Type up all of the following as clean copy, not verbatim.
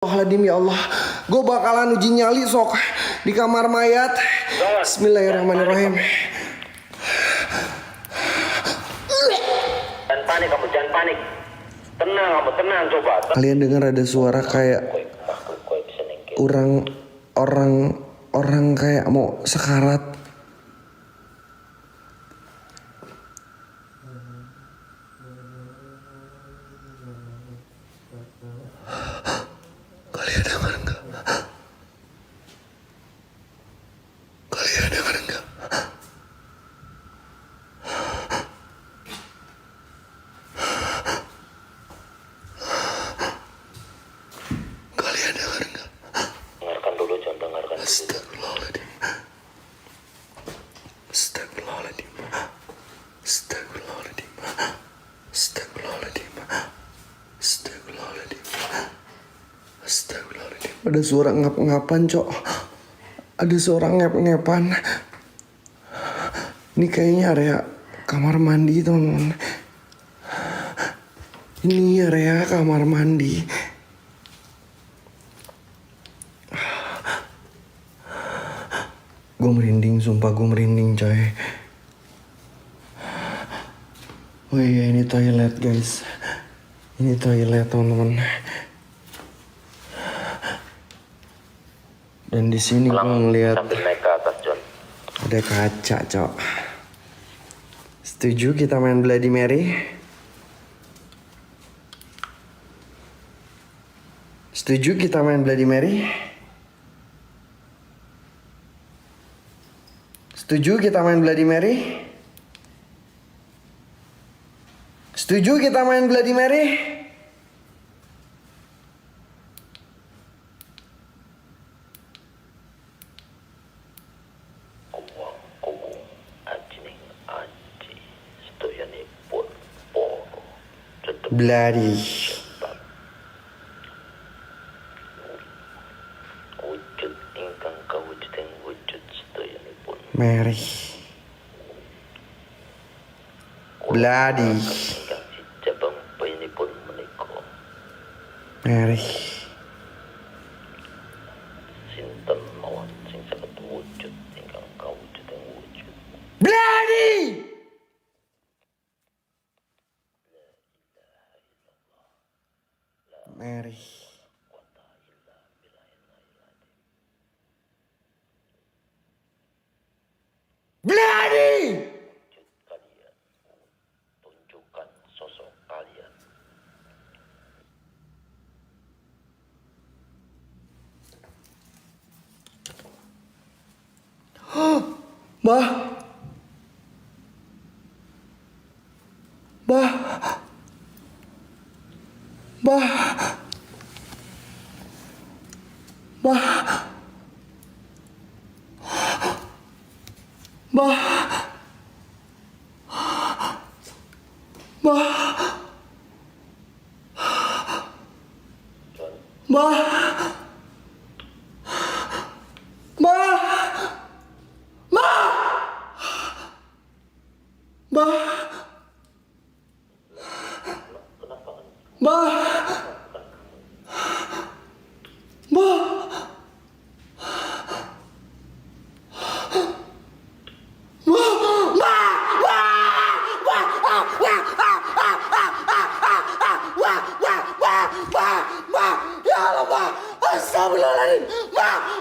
Astagfirullahaladzim ya Allah. Gue bakalan uji nyali sok di kamar mayat. Bismillahirrahmanirrahim. Jangan panik kamu, jangan panik. Tenang kamu, tenang coba. Kalian dengar ada suara kayak orang kayak mau sekarat. Kalian dengar enggak? Kalian dengar enggak? Kalian dengar enggak? Dengarkan dulu, jangan dengarkan dulu. Astagfirullahaladzim. Astagfirullahaladzim. Astagfirullahaladzim. Astagfirullahaladzim. Astagfirullahaladzim. Astagfirullahaladzim. Ada suara ngap-ngapan, Cok. Ada suara ngap-ngapan. Ini kayaknya area kamar mandi, teman-teman. Ini area kamar mandi. Gue merinding, sumpah gue merinding, coy. Oh iya, ini toilet, guys. Ini toilet, teman-teman. Dan di sini gue ngeliat Sambil naik ke atas, John. ada kaca, Cok. Setuju kita main Bloody Mary? Setuju kita main Bloody Mary? Setuju kita main Bloody Mary? Setuju kita main Bloody Mary? Kuwang, ajining, aji. Stoyani pun, poro. Tetep Bloody. wujud ingkang kawujuding wujud stoyani pun. Mary. Bloody. Ingkang si jabang ini pun menikah. Mary. Sinten mawon sing saged wujud ingkang kawujuding wujud. Bloody. Mary. Bloody. Wujud kalian. Tunjukkan sosok kalian. Bah. Bah. Bah. Bah. Bah. Bah. John, Bah. Bah. Bah. kenapa kan? Bah. Bah. Ya Allah, Ma. Astagfirullahaladzim.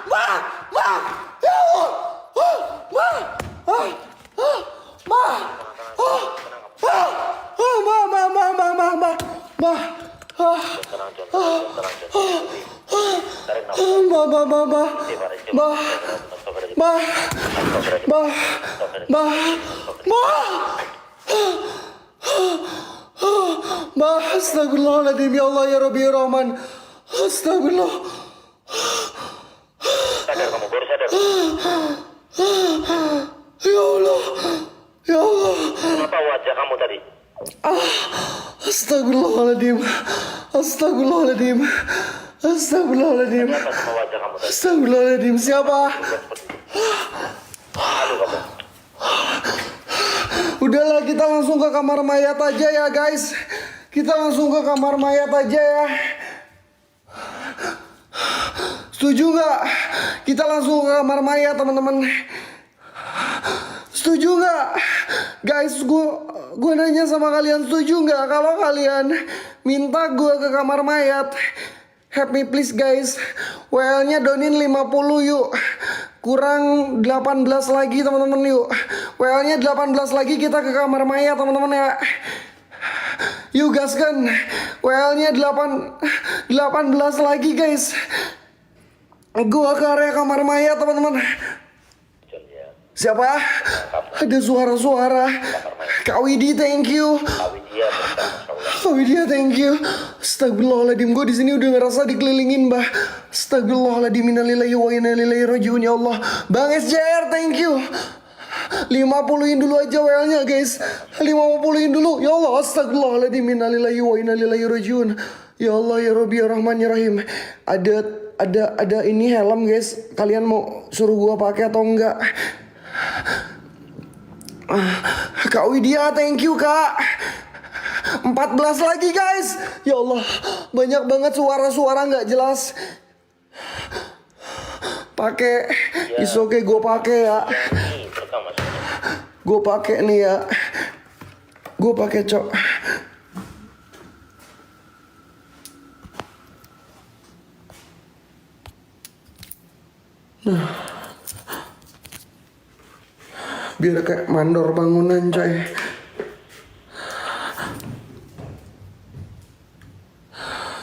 Ma. Ya Allah. Ma. Ma. Ma. Tenang, John. Tenang, John. Tarik nafas. Ma. Astagfirullahaladzim, ya Allah, ya Rabbi, ya Rahman. Astagfirullah. Sadar kamu, baru sadar. Ya Allah. Ya Allah. Kenapa wajah kamu tadi? Astagfirullahaladzim. Astagfirullahaladzim. Astagfirullahaladzim. Kenapa sama wajah kamu tadi? Astagfirullahaladzim. Siapa? Lalu kamu. Udahlah, kita langsung ke kamar mayat aja ya, guys. Kita langsung ke kamar mayat aja ya. Setuju nggak? Kita langsung ke kamar mayat teman-teman. Setuju nggak? Guys, gue nanya sama kalian, setuju nggak kalau kalian minta gue ke kamar mayat? Help me please guys. WL-nya donin 50 yuk. Kurang 18 lagi teman-teman yuk. WL-nya 18 lagi, kita ke kamar mayat teman-teman ya. Yuk gas kan. WL-nya 18 lagi guys. Gua ke area kamar mayat teman-teman. John ya. Siapa? Ada suara-suara. Kak Widi, thank you. Widya berkah, Masya Allah. Kak Widya, thank you. Astagfirullahaladzim, gue di sini udah ngerasa dikelilingin, Mbah. Astagfirullahaladzim, innalillahi wa inna ilaihi rajiun, ya Allah. Bang SJR, thank you. 50-in dulu aja WL-nya guys. 50-in dulu. Ya Allah, astagfirullahaladzim, innalillahi wa inna ilaihi rajiun. Ya Allah, ya Rabbi, ya Rahman, ya Rahim. Ada ini helm guys. Kalian mau suruh gua pakai atau enggak? Kak Widya, thank you Kak. 14 lagi guys. Ya Allah, banyak banget suara-suara nggak jelas. Pakai, is okay, gue pakai ya. Ini berkah, Masya Allah. Gue pakai nih ya. Gue pakai cok. Nah, biar kayak mandor bangunan coy.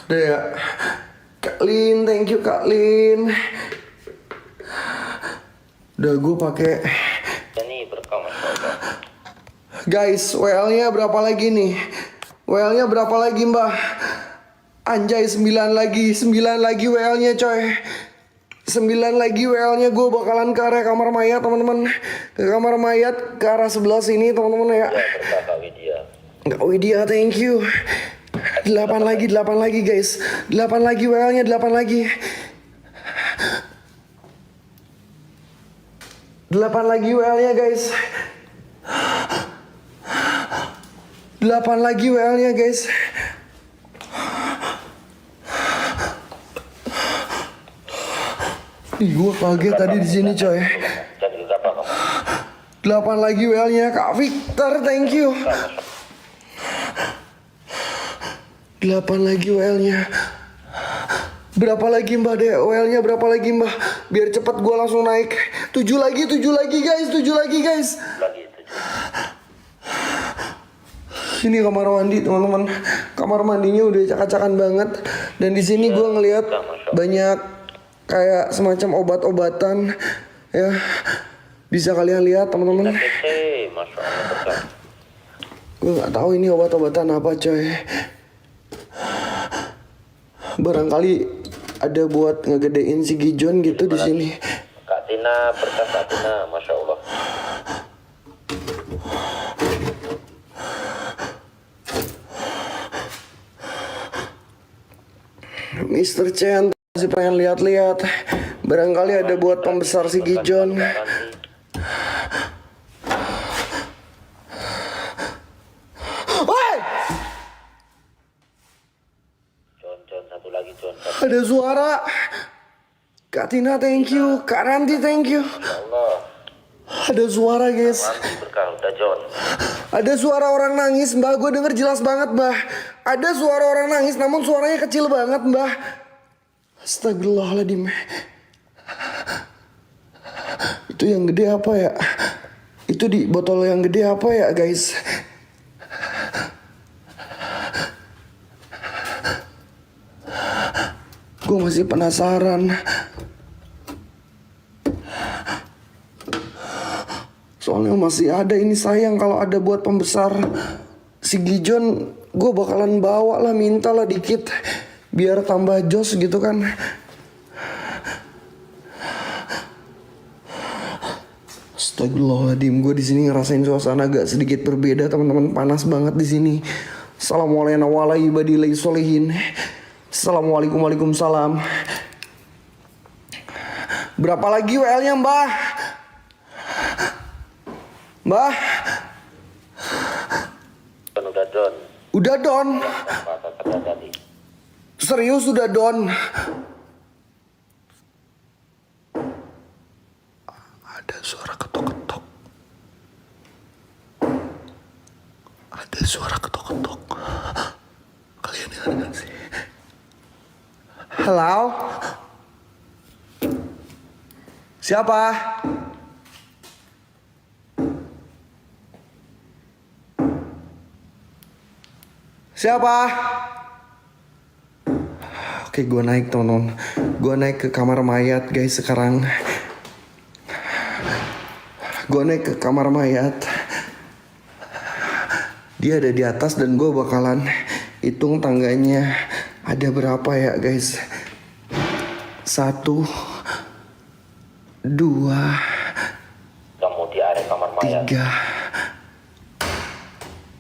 Udah ya. Kak Lin, thank you Kak Lin. Udah gue pakai. Ini berkah, Masya Allah. Guys, WL-nya berapa lagi nih? WL-nya berapa lagi mbah? Anjay, 9 lagi. 9 lagi WL-nya coy. 9 lagi WL-nya. Gue bakalan ke area kamar mayat teman-teman. Ke kamar mayat ke arah sebelah sini teman-teman ya. Ya berkah Kak Widya. Kak Widya, thank you. 8 lagi guys. 8 lagi WL-nya, 8 lagi. 8 lagi WL-nya guys. 8 lagi WL-nya guys. Ih, gue kaget tadi di sini coy. Jadi berapa kamu? 8 lagi WL-nya Kak Victor, thank you. 8 lagi WL-nya. Berapa lagi mbah deh WL-nya, berapa lagi mbah? Biar cepet gue langsung naik. 7 lagi guys, 7 lagi guys. Lagi 7. Ini kamar mandi teman-teman. Kamar mandinya udah acak-acakan banget. Dan di sini gue ngelihat banyak kayak semacam obat-obatan ya. Bisa kalian lihat teman-teman. PC, Masya Allah berkah. Gue nggak tahu ini obat-obatan apa coy. Barangkali ada buat ngegedein si Gijon gitu di sini. Kak Tina berkah, Kak Tina, Masya Allah. Mr. Chen masih pengen lihat-lihat. Barangkali ada buat pembesar si Gijon. Woi! John, satu lagi John. Ada suara. Kak Tina, thank you. Kak Ranti, thank you. Ya Allah. Ada suara guys. Mati berkah udah John. Ada suara orang nangis mbah. Gue denger jelas banget mbah. Ada suara orang nangis namun suaranya kecil banget mbah. Astagfirullahaladzim. Itu yang gede apa ya? Itu di botol yang gede apa ya guys? Gue masih penasaran. Soalnya masih ada ini, sayang kalau ada buat pembesar si Gijon. Gue bakalan bawa lah, minta lah dikit biar tambah jos gitu kan. Astagfirullahaladzim, gue di sini ngerasain suasana agak sedikit berbeda teman-teman. Panas banget di sini. Assalamualaikum warahmatullahi wabarakatuh. Assalamualaikum, waalaikumsalam. Berapa lagi WL-nya mbah? Mbah? Udah John. Udah don. Kata tadi. Serius udah don. Ada suara ketok-ketok. Ada suara ketok-ketok. Kalian dengar gak sih? Halo? Siapa? Siapa? Oke, gue naik teman-teman. Gue naik ke kamar mayat guys sekarang. Gue naik ke kamar mayat. Dia ada di atas dan gue bakalan hitung tangganya. Ada berapa ya guys? 1, 2, Kamu di area kamar mayat. 3,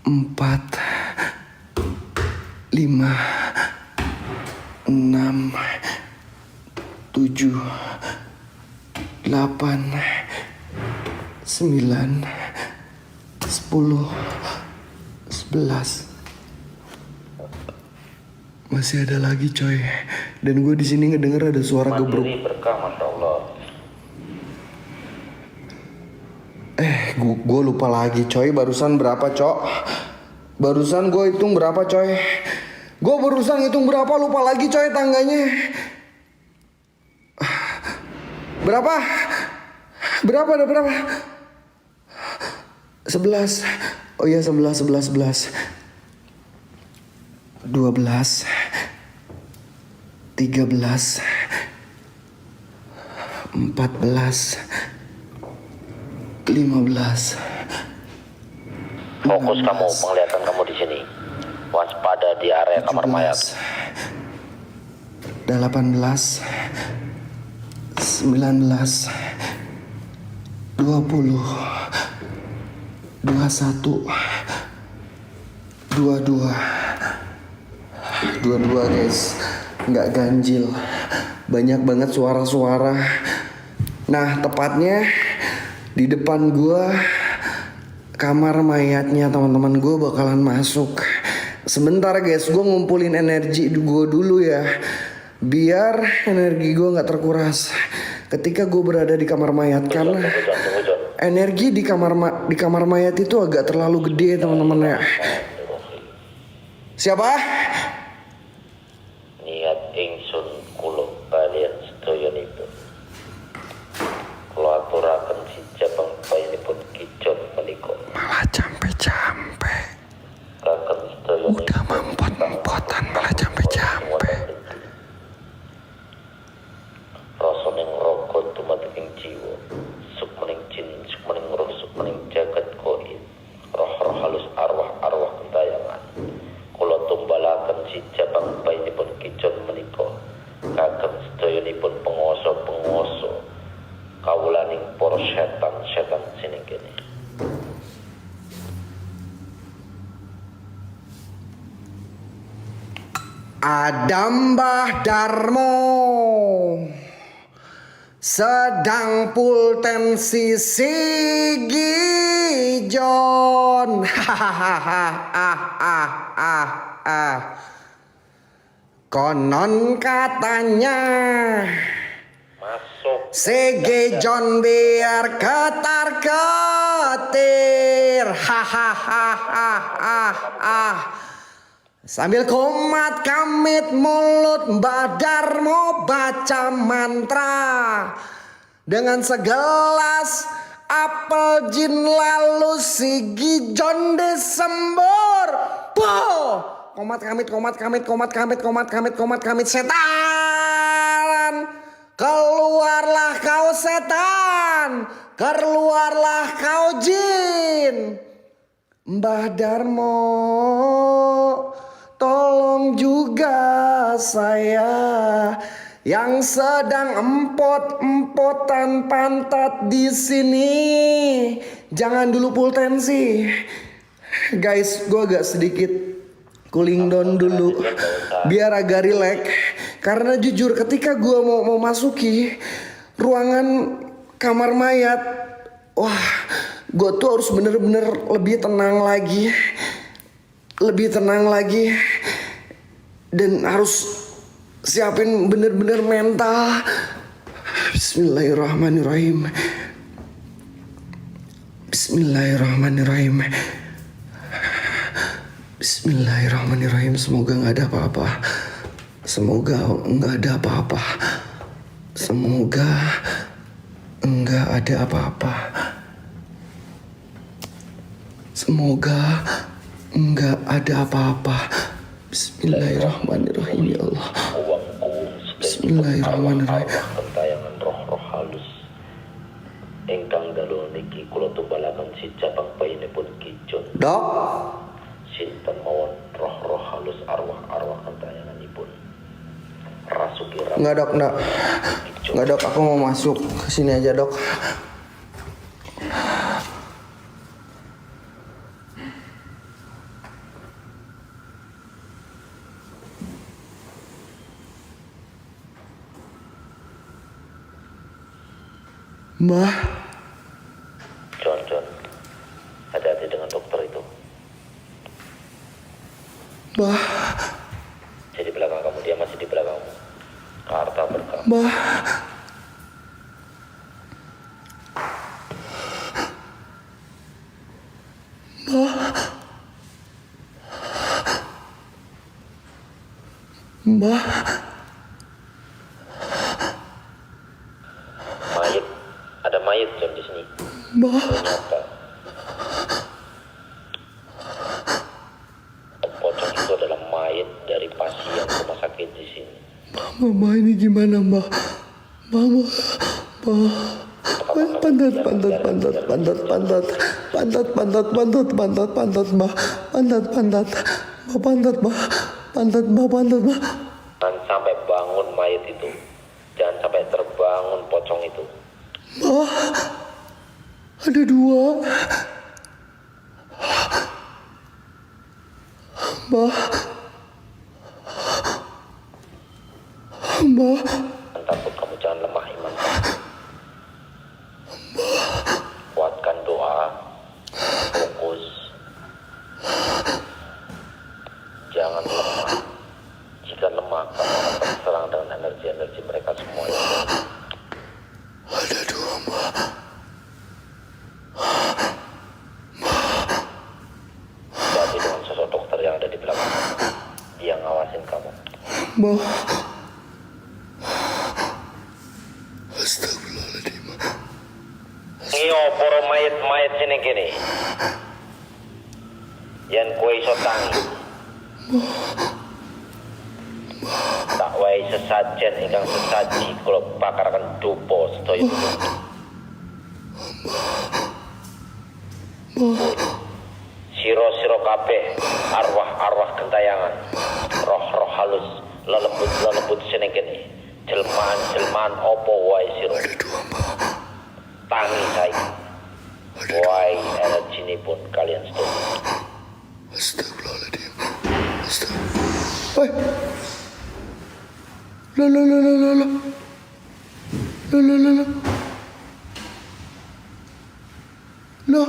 4, 5, 6, 7, 8, 9, 10, 11. Masih ada lagi coy. Dan gue di sini ngedenger ada suara gebruk. Mandiri berkah, Masya Allah. Gue lupa lagi coy. Barusan berapa cok? Barusan gue hitung berapa coy? Gue barusan hitung berapa, lupa lagi coy tangganya. Berapa? Berapa ada berapa? 11. Oh iya 11, 12, 13, 14, 15. Fokus kamu, penglihatan kamu di sini. Waspada di area kamar mayat. 18, 19, 20, 21, 22 guys, nggak ganjil, banyak banget suara-suara. Nah tepatnya di depan gua kamar mayatnya teman-teman, gue bakalan masuk. Sebentar guys, gue ngumpulin energi gue dulu ya, biar energi gue nggak terkuras ketika gue berada di kamar mayat. Karena energi di kamar mayat itu agak terlalu gede teman-teman ya. Siapa? Niat ingsun kulo kalian sedoyonipun. Kulo aturaken si jabang pun kicon menika. Malah campe-campe. Kaken sedoyonipun. Udah mempot-mempotan malah campe-campe. Rasa ning raga dumating jiwa. Suk mening jin, suk mening roh, suk mening jagat goib. Roh-roh halus arwah-arwah kentayangan. Kula tumbalaken si jabang bainipun kicon menika. Kagem sedayanipun penguasa-penguasa. Kawulaning para setan-setan sini kene. Ada Mbah Darmo sedang pultensi Sigijon. Konon katanya Masuk. Sigijon biar ketar-ketir. Sambil kumat kamit mulut Mbah Darmo baca mantra. Dengan segelas apel jin lalu Sigijon disembur. Boh! Komat kamit setan. Keluarlah kau setan. Keluarlah kau jin. Mbah Darmo, tolong juga saya yang sedang empot-empotan pantat di sini. Jangan dulu pultensi. Guys, gue agak sedikit cooling down dulu biar agak rileks. Karena jujur ketika gue mau masuki ruangan kamar mayat, wah, gue tuh harus bener-bener lebih tenang lagi. Dan harus siapin bener-bener mental. Bismillahirrahmanirrahim. Bismillahirrahmanirrahim. Bismillahirrahmanirrahim. Semoga nggak ada apa-apa. Semoga nggak ada apa-apa. Semoga nggak ada apa-apa. Semoga nggak ada apa-apa. Bismillahirrahmanirrahim ya Allah. Bismillahirrahmanirrahim. Arwah kentayangan roh-roh halus ingkang dalu niki kula tumbalaken si cabang payinipun Kijun. Dok, Sinten mawon roh-roh halus arwah-arwah kentayanganipun rasuki nggak dok, nggak dok. Aku mau masuk ke sini aja dok. Mbah, John, hati-hati dengan dokter itu. mbah, Jadi belakang kamu, dia masih di belakangmu. Harta berkah. mbah. Mbah, Mayit, ada mayit John di sini. mbah, Ternyata pocong itu adalah mayit dari pasien rumah sakit di sini. mama ini gimana mbah? Mama, mbah. Pantat, mbah. Mbah. Jangan sampai bangun mayit itu. Jangan sampai terbangun pocong itu. Mbah, ada dua. Mbah, mbah, Jangan takut, kamu jangan lemah iman. Kuatkan doa, fokus. Jangan lemah. Jika lemah, kamu akan terserang dengan energi-energi mereka semua. ada dua mbah. Hati dengan sosok dokter yang ada di belakang. Dia ngawasin kamu. Mbah. Astagfirullahaladzim. Iyo poro mayit-mayit sini kini. Yang kue iso tangi. Tak wae sesajen ingkang sesaji kula bakaraken dupa sedaya. Siro-siro kabeh arwah-arwah gentayangan, roh-roh halus, lelembut-lelembut sini kini. Jelmaan-jelmaan opo wae siro. Ada dua mbah. Tangi saya. Wae energinipun kalian setuju. Astagfirullahaladzim. Astagfirullah. Woi. Loh. Loh.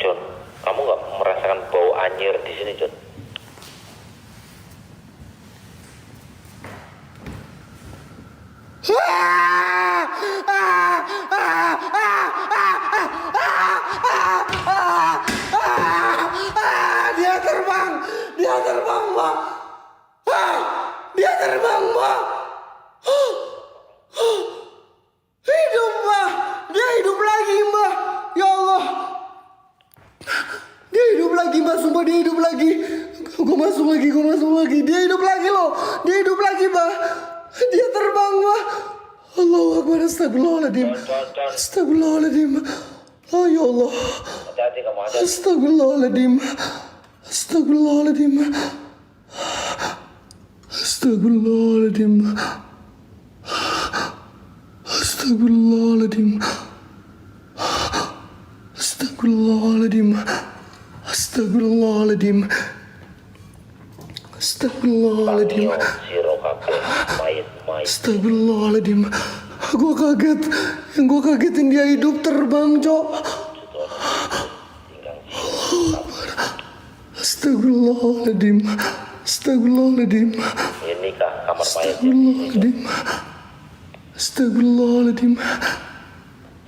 John, kamu nggak merasakan bau anjir di sini, John? Dia terbang, Mbak. Dia terbang, Mbak. Hidup, Mbak. Dia hidup lagi, Mbak. Ya Allah. Dia hidup lagi, Mbak. Sumpah dia hidup lagi. Gue masuk lagi. Dia hidup lagi loh. Dia hidup lagi, Mbak. Dia terbang, Mbak. Allahu Akbar. Astagfirullahaladzim. Astagfirullahaladzim. Oh ya Allah. Hati-hati kamu, hati-hati. Astagfirullahaladzim. Astagfirullahaladzim. Astagfirullahaladzim. Astagfirullahaladzim. Astagfirullahaladzim. Astagfirullahaladzim. Astagfirullahaladzim. Panggil siro kabeh mayit-mayit. Astagfirullahaladzim. Gue kaget. Yang gue kagetin dia hidup terbang, Cok. Tinggal siro. Astagfirullahaladzim. Astagfirullahaladzim. Inikah kamar mayatnya di sini? Astagfirullahaladzim.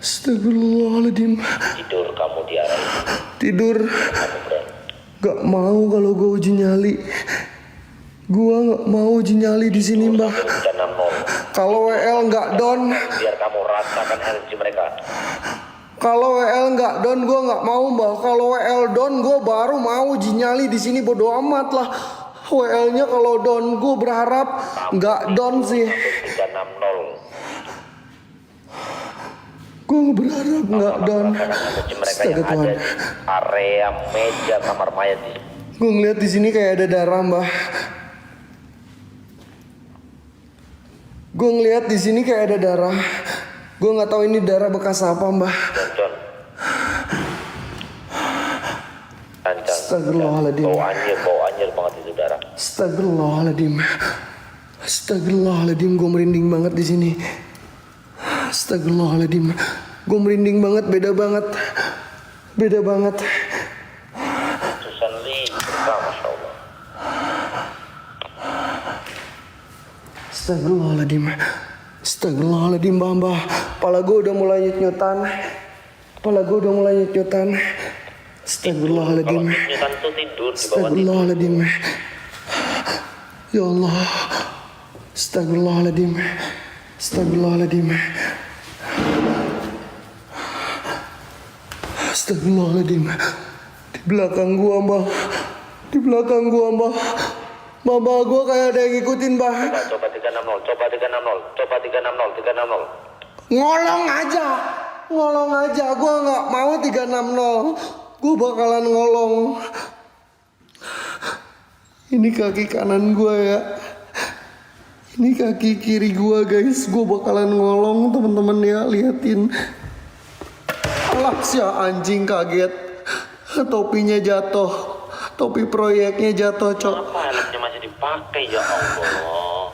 Astagfirullahaladzim. Tidur kamu di arah itu. Tidur. Kamu berani. Gak mau kalau gue uji nyali. Gua gak mau uji nyali di sini, Mbah. Sampai 360. Kalau WL nggak down, Biar kamu rasakan energi mereka. kalau WL nggak down, gue nggak mau, Mbah. Kalau WL down, gue baru mau uji nyali di sini. Bodo amat lah. WL-nya kalau down, gue berharap nggak down sih. Sampai 360. Gue berharap nggak down. Rasakan energi mereka Astaga yang ada Tuhan. di area meja kamar mayat di sini. Gue ngeliat di sini kayak ada darah, Mbah. Gue ngeliat di sini kayak ada darah. Gue nggak tahu ini darah bekas apa, Mbah. John. Ancang. Astagfirullahaladzim. Bau anjir banget itu darah. Astagfirullahaladzim. Astagfirullahaladzim, gue merinding banget di sini. Astagfirullahaladzim. Gue merinding banget, beda banget. Beda banget. Susan Lee, Masya Allah. Astagfirullahaladzim. Astagfirullahaladzim, Mbah. Kepala gue udah mulai nyut-nyutan. Kepala gue udah mulai nyut-nyutan. Astagfirullahaladzim. Kalau nyutan tuh tidur di bawah tidur. Astagfirullahaladzim. Ya Allah. Astagfirullahaladzim. Astagfirullahaladzim. Astagfirullahaladzim. Di belakang gua, Mbah. Di belakang gua, Mbah. Mbah, gua kayak ada yang ngikutin, Mbah. Coba 360, coba 360, coba 360, 360. Ngolong aja. Ngolong aja. Gua nggak mau 360. Gua bakalan ngolong. Ini kaki kanan gua ya. Ini kaki kiri gua, guys. Gua bakalan ngolong, teman-teman ya. Liatin. Alah, si anjing kaget. Topinya jatuh. Topi proyeknya jatuh, Cok. Kenapa helmnya masih dipakai ya Allah?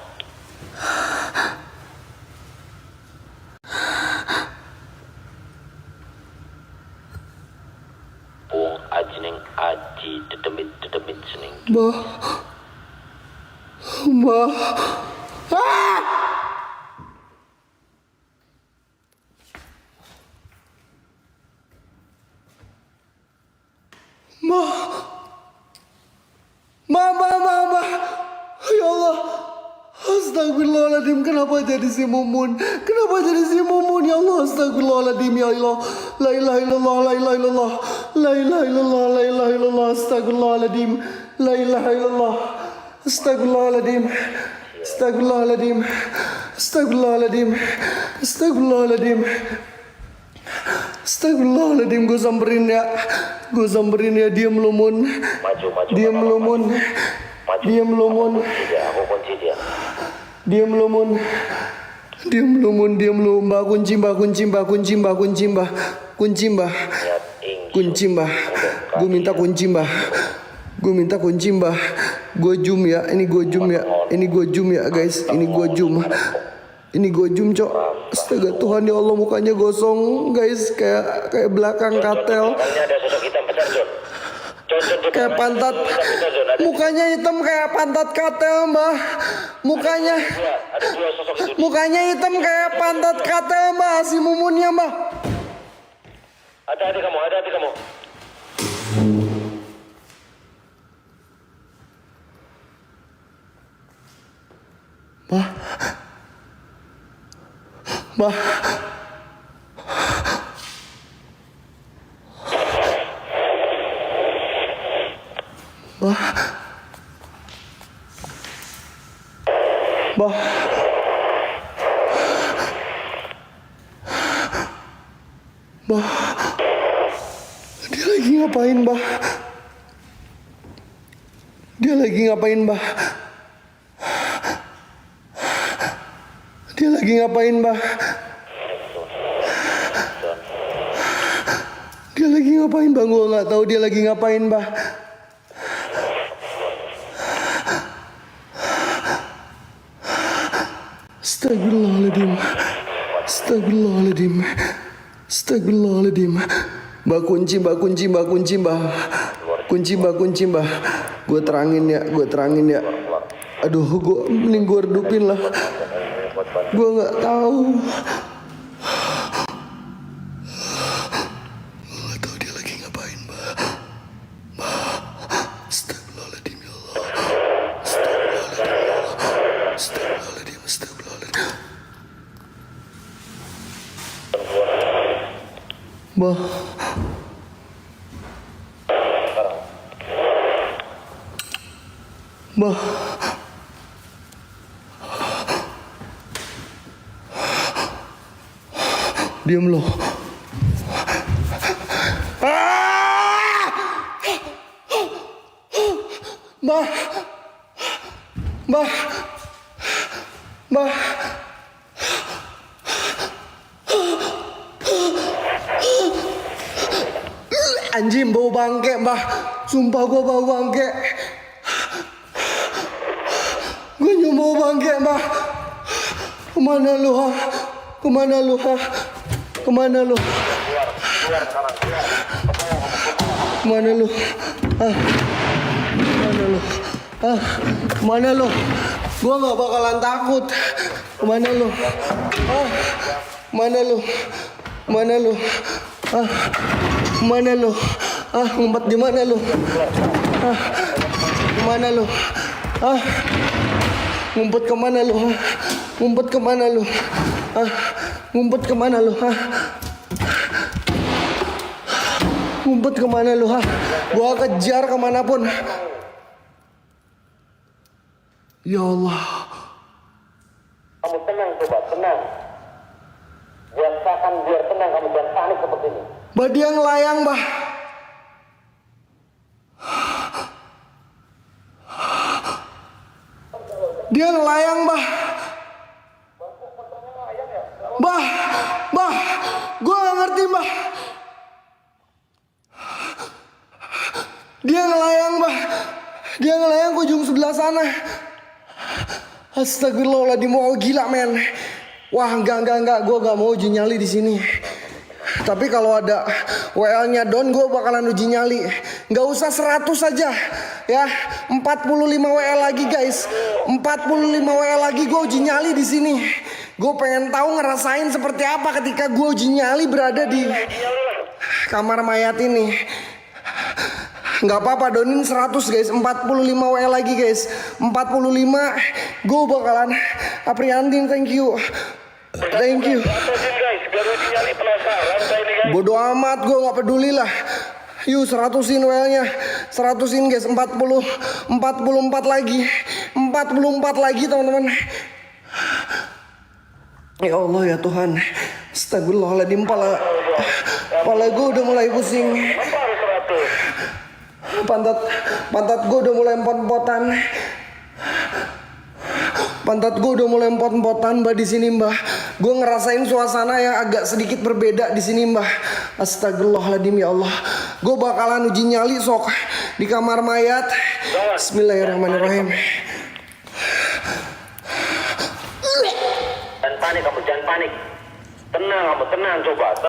Bung ajning aji dedemit sening. Mbah. Mbah. Ah! Mbah. Mbah. Ya Allah. Astagfirullahaladzim. Kenapa jadi si Mumun? Kenapa jadi si Mumun? Ya Allah. Astagfirullahaladzim. Ya Allah. La ilaha illallah. La ilaha illallah. La ilaha illallah. La ilaha illallah. Astagfirullahaladzim. La ilaha illallah. Astagfirullahaladzim. Astagfirullahaladzim. Astagfirullahaladzim. Astagfirullahaladzim. Astagfirullahaladzim. Gue samperin ya. Gue samperin ya. Diam lu, Mun. Maju. Diam lu, Mun. Maju. Diam lu, Mun. Aku kunci dia. Diam lu, Mun. Diam lu, Mun. Diam lu. Mbah, kunci, Mbah. Kunci, Mbah. Kunci, Mbah. Kunci, Mbah. Kunci, Mbah. Niat ingsun. Kunci, Mbah. Gue minta kunci, Mbah. Gue minta kunci, Mbah. Gue zoom ya. Ini gue zoom ya. Ini gue zoom ya, guys. Ini gue zoom. Ini gue zoom, Cok. Astaga Tuhan, ya Allah, mukanya gosong, guys. Kayak belakang katel. Kayaknya ada sosok hitam besar, John. Kayak pantat. Mukanya hitam kayak pantat katel, Mbah. Mukanya Ada dua sosok itu. Mukanya hitam kayak pantat katel, Mbah. Si Mumunnya, Mbah. Hati-hati kamu. Mbah. Mbah. Mbah. Mbah. Mbah. Dia lagi ngapain, Mbah? Dia lagi ngapain, Mbah? Dia lagi ngapain, Mbah? Dia lagi ngapain, Bang? Gua nggak tahu dia lagi ngapain, Mbah. Astagfirullahaladzim. Astagfirullahaladzim. Astagfirullahaladzim. Mbah kunci, Mbah. Luar Kunci mbah. Gue terangin ya. Aduh, mending gue redupin lah. Gue nggak tahu. Nggak tahu dia lagi ngapain, mbah. Astagfirullahaladzim ya Allah. Astagfirullahaladzim. Mbah. Mbah. Diam lo. Mbah. Anjing, bau bangke, mbah. Sumpah gue bau bangke. Gue nyium bau bangke, mbah. Kemana lu, ha? Kemana lu? Kemana lu? Gua nggak bakalan takut. Kemana lu? Ngumpet di mana lu? Kemana lu? Ngumpet kemana lu? Ngumpet kemana lu? Ngumpet kemana lu? Gua kejar kemanapun. Ya Allah. Kamu tenang, coba tenang. Biasakan biar tenang, kamu jangan panik seperti ini. Bah, dia ngelayang, bah. Dia ngelayang, bah. Bah, gue gak ngerti, bah. Dia ngelayang, bah. Dia ngelayang ke ujung sebelah sana. Astagfirullahaladzim, mau gila, men. Wah, enggak. Gue gak mau uji nyali di sini. Tapi kalau ada WL-nya Don, gue bakalan uji nyali. Nggak usah 100 aja, ya. 45 WL lagi, guys. 45 WL lagi gue uji nyali di sini. Gue pengen tahu ngerasain seperti apa ketika gue uji nyali berada di kamar mayat ini. Nggak apa-apa, Donin 100, guys. 45 WL lagi, guys. 45. Gue bakalan apriantin. Thank you. Bodoh amat, gue gak peduli lah. Yuk 100-in WL-nya. 100-in, guys. 44 lagi. 44 lagi, teman-teman. Ya Allah, ya Tuhan. Astagfirullahaladzim. Kepala gue udah mulai pusing. Pantat gue udah mulai empot-empotan. Mbah, di sini, Mbah. Gue ngerasain suasana yang agak sedikit berbeda di sini, Mbah. Astagfirullahaladzim, ya Allah. Gue bakalan uji nyali sok di kamar mayat. Bismillahirrahmanirrahim. Jangan panik, Tenang, coba.